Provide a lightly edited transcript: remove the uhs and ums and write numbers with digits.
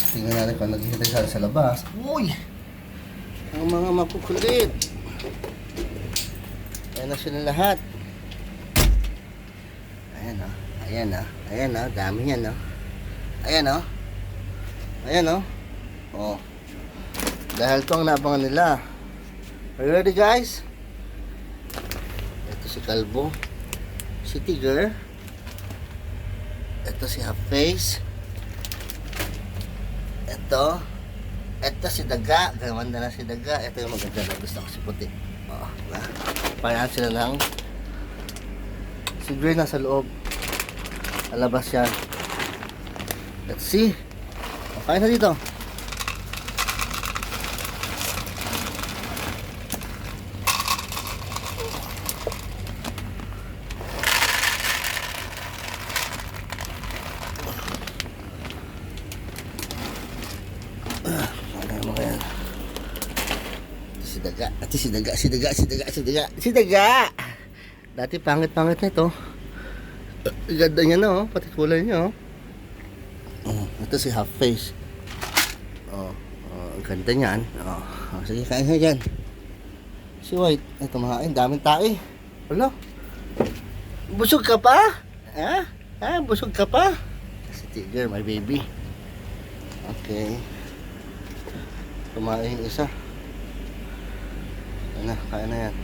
Tingnan natin kung naghihintay sa labas. Uy! Ang mga makukulit. Ayan na sila lahat. Ayan o. Ayan o. Ayan o. Dami yan o. Ayan o. Ayan o. Oh. Dahil ito ang naabangan nila. Are you ready guys? Ito si Kalbo. Si Tiger. Ito si Half Face. Ito si Daga. Gawanda na si Daga. Ito yung maganda na gusto ko si Puti. Parehan sila lang. Si Gray nasa loob. Alabas yan. Let's see. Kain na dito. Si Daga. Dati pangit-pangit na ito. Ganda niya na, oh. Pati kulay niya, oh. Ito si Half Face. Ang ganda niyan. Sige, kain ka dyan. Si White. Ito mahain. Daming tae. Wala. Busog ka pa? Busog ka pa? Si Tiger, my baby. Okay. Kumain isa. Kain na yan.